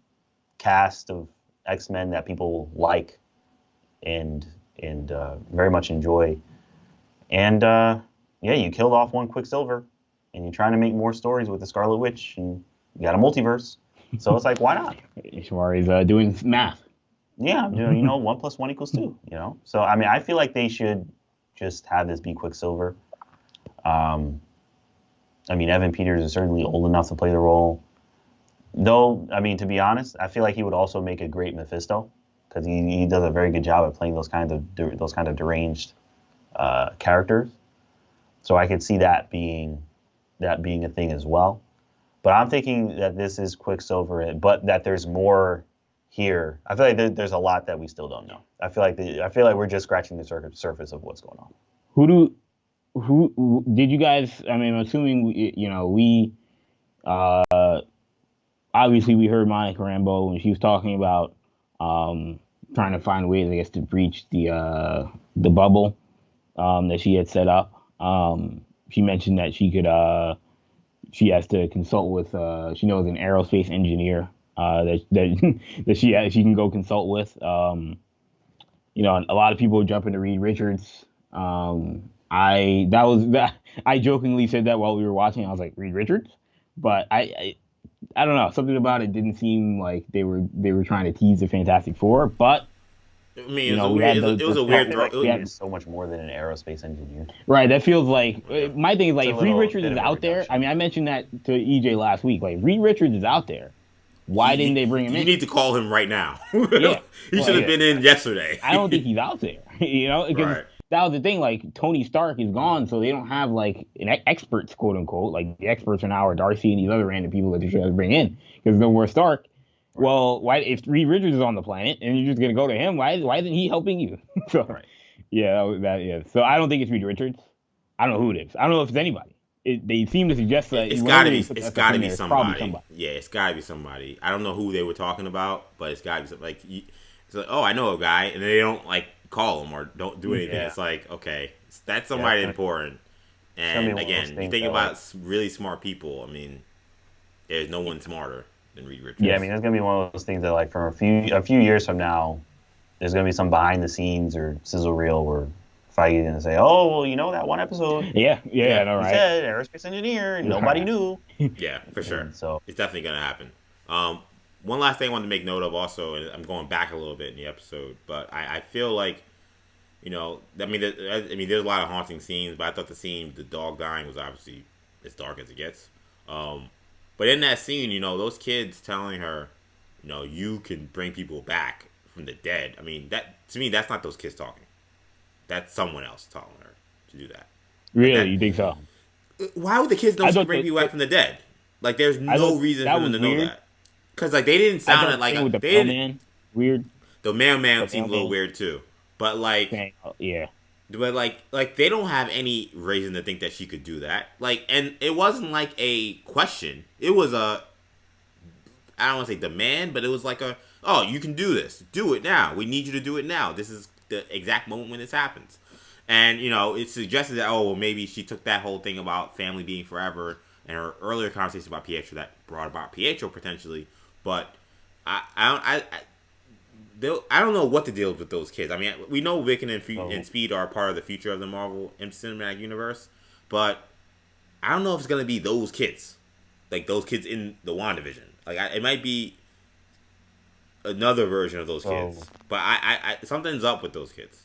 cast of X-Men that people like and very much enjoy. And yeah, you killed off one Quicksilver, and you're trying to make more stories with the Scarlet Witch, and you got a multiverse. So it's like, why not? Shamari's doing math. Yeah, 1 + 1 = 2. So I mean, I feel like they should just have this be Quicksilver. I mean, Evan Peters is certainly old enough to play the role. Though, I mean, to be honest, I feel like he would also make a great Mephisto because he does a very good job at playing those kind of deranged characters. So I could see that being a thing as well. But I'm thinking that this is Quicksilver, but that there's more here. I feel like there's a lot that we still don't know. I feel like we're just scratching the surface of what's going on. Who did you guys? I mean, I'm assuming we obviously we heard Monica Rambeau when she was talking about trying to find ways, I guess, to breach the bubble that she had set up. She mentioned that she could. She has to consult with. She knows an aerospace engineer that she can go consult with. A lot of people jumping to Reed Richards. I jokingly said that while we were watching. I was like, Reed Richards, but I don't know. Something about it didn't seem like they were trying to tease the Fantastic Four, but. I mean, it was a weird throw. He had so much more than an aerospace engineer. Right. That feels like my thing is like if Reed Richards is out there. I mean, I mentioned that to EJ last week. Like Reed Richards is out there. Why didn't they bring him in? You need to call him right now. Yeah, he should have been in yesterday. I don't think he's out there. Because that was the thing. Like Tony Stark is gone, so they don't have like experts, quote unquote. Like the experts are now are Darcy and these other random people that they should bring in because no more Stark. Well, why if Reed Richards is on the planet and you're just gonna go to him? Why isn't he helping you? So, yeah. So I don't think it's Reed Richards. I don't know who it is. I don't know if it's anybody. They seem to suggest that it's got to be somebody. Yeah, it's got to be somebody. I don't know who they were talking about, but it's got to be somebody. It's like, oh, I know a guy, and they don't like call him or don't do anything. Yeah. It's like, okay, that's somebody important. And again, you think about really smart people. I mean, there's no one smarter than Reed Richards. Yeah, I mean, that's gonna be one of those things that, like, from a few years from now, there's gonna be some behind the scenes or sizzle reel where Feige's gonna say, "Oh, well, that one episode, yeah, I know, right? He said aerospace engineer, and nobody knew." Yeah, for sure. And so it's definitely gonna happen. one last thing I wanted to make note of also, and I'm going back a little bit in the episode, but I feel like, there's a lot of haunting scenes, but I thought the scene, the dog dying, was obviously as dark as it gets. But in that scene, those kids telling her, you can bring people back from the dead. I mean, that to me, that's not those kids talking. That's someone else telling her to do that. Really, you think so? Why would the kids know she can bring people back from the dead? Like, there's no reason for them to know that. Because like they didn't sound like with the mailman weird. The mailman seemed a little weird too. But like, yeah. But like they don't have any reason to think that she could do that. Like, and it wasn't like a question. It was I don't want to say demand, but it was like oh, you can do this. Do it now. We need you to do it now. This is the exact moment when this happens. And, it suggested that, oh, well, maybe she took that whole thing about family being forever and her earlier conversation about Pietro that brought about Pietro potentially. But I don't know what the deal is with those kids. I mean, we know Wiccan and Speed are part of the future of the Marvel Cinematic Universe, but I don't know if it's going to be those kids. Like, those kids in the WandaVision. Like, it might be another version of those kids. But I something's up with those kids.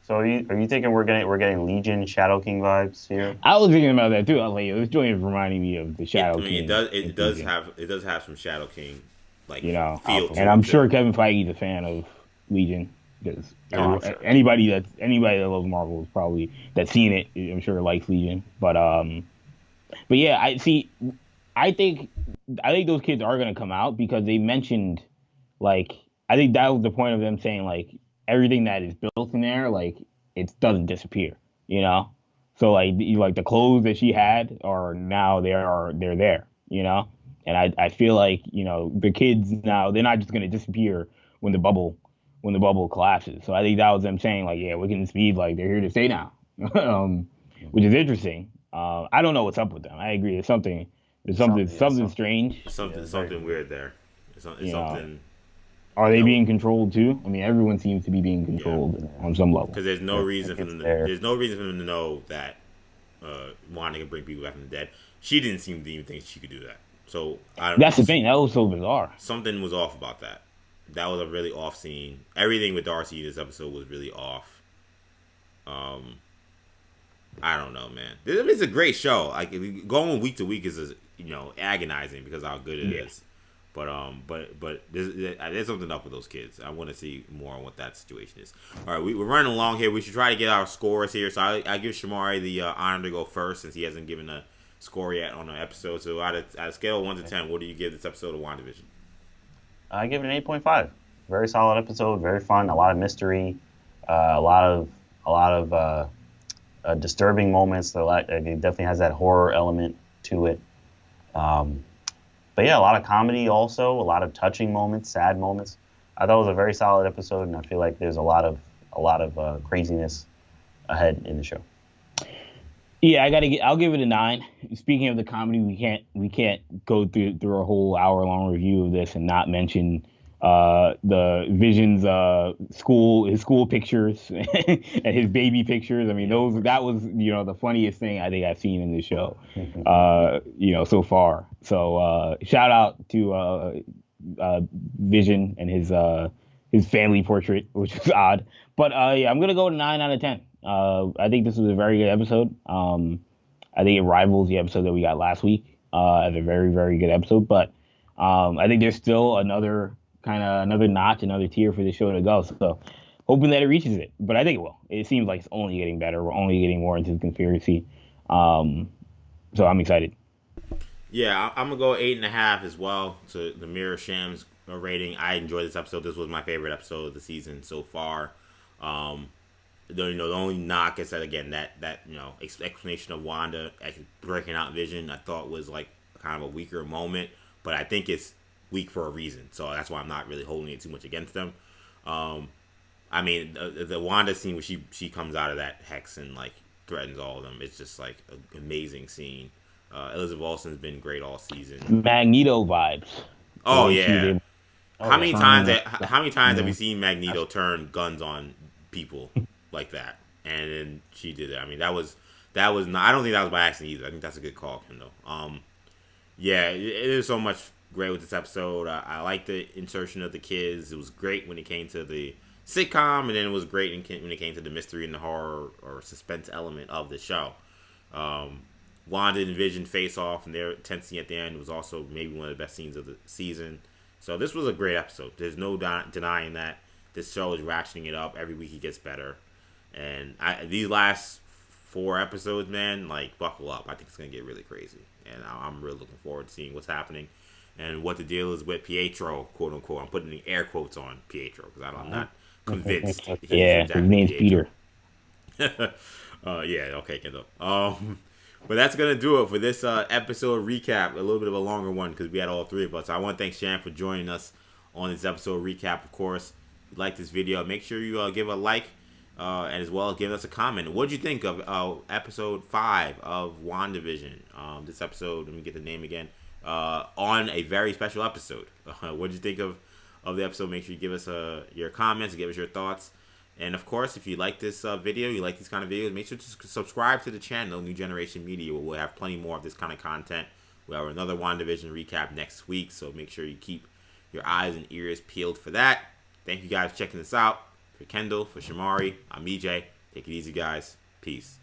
So are you thinking we're getting Legion Shadow King vibes here? I was thinking about that too. I was like, this joint is reminding me of the Shadow King. It does have some Shadow King feel to and I'm sure Kevin Feige's a fan of Legion because anybody that loves Marvel is probably that's seen it. I'm sure likes Legion. But yeah, I think those kids are gonna come out because they mentioned I think that was the point of them saying everything that is built in there, it doesn't disappear, So the clothes that she had are now they're there, And I feel like the kids now they're not just gonna disappear when the bubble collapses. So I think that was them saying Wiccan and Speed they're here to stay now, which is interesting. I don't know what's up with them. I agree. There's something strange. Something weird there. Something. Are they being controlled too? I mean, everyone seems to be being controlled on some level. Because there's no reason for them to know that Wanda can bring people back from the dead. She didn't seem to even think she could do that. So that's the thing. That was so bizarre. Something was off about that. That was a really off scene. Everything with Darcy in this episode was really off. I don't know, man. It's a great show. Like going week to week is agonizing because of how good it is. But there's something up with those kids. I want to see more on what that situation is. All right, we're running along here. We should try to get our scores here. So I give Shamari the honor to go first since he hasn't given a score yet on the episode. So out of scale of 1 to 10, what do you give this episode of WandaVision? I give it an 8.5. Very solid episode. Very fun. A lot of mystery. A lot of disturbing moments. It definitely has that horror element to it. But yeah, a lot of comedy also, a lot of touching moments, sad moments. I thought it was a very solid episode, and I feel like there's a lot of craziness ahead in the show. Yeah, I'll give it a 9. Speaking of the comedy, we can't go through a whole hour-long review of this and not mention the Vision's his school pictures and his baby pictures. I mean, that was the funniest thing I think I've seen in this show, so far. So shout out to Vision and his family portrait, which is odd. But yeah, I'm gonna go to 9 out of 10. I think this was a very good episode. I think it rivals the episode that we got last week as a very, very good episode. But I think there's still another notch, another tier for the show to go. So hoping that it reaches it. But I think it will. It seems like it's only getting better. We're only getting more into the conspiracy. So I'm excited. Yeah, I'm going to go 8.5 as well to the Mirror Shams rating. I enjoyed this episode. This was my favorite episode of the season so far. The only knock is that, again, that explanation of Wanda breaking out Vision, I thought was kind of a weaker moment. But I think it's weak for a reason. So that's why I'm not really holding it too much against them. I mean, the Wanda scene where she comes out of that hex and threatens all of them. It's just an amazing scene. Elizabeth Olsen's been great all season. Magneto vibes. Oh yeah. How many times have we seen Magneto turn guns on people like that? And then she did it. I mean, that was not. I don't think that was by accident either. I think that's a good call, Kendall. Yeah, it is so much great with this episode. I like the insertion of the kids. It was great when it came to the sitcom, and then it was great when it came to the mystery and the horror or suspense element of the show. Wanda and Vision face off, and their tense scene at the end was also maybe one of the best scenes of the season. So this was a great episode. There's no denying that. This show is ratcheting it up. Every week it gets better. And these last 4 episodes, man, like, buckle up. I think it's going to get really crazy. And I'm really looking forward to seeing what's happening and what the deal is with Pietro, quote unquote. I'm putting the air quotes on Pietro because I'm not convinced. Yeah, his name's Peter. Yeah, okay, Kendall. But that's going to do it for this episode recap. A little bit of a longer one because we had all 3 of us. I want to thank Sham for joining us on this episode recap, of course. If you like this video, make sure you give a like and as well give us a comment. What did you think of episode 5 of WandaVision? This episode, let me get the name again, on a very special episode. What did you think of the episode? Make sure you give us your comments, give us your thoughts. And of course, if you like this video, you like these kind of videos, make sure to subscribe to the channel, New Generation Media, where we'll have plenty more of this kind of content. We'll have another WandaVision recap next week, so make sure you keep your eyes and ears peeled for that. Thank you guys for checking this out. For Kendall, for Shamari, I'm EJ. Take it easy, guys. Peace.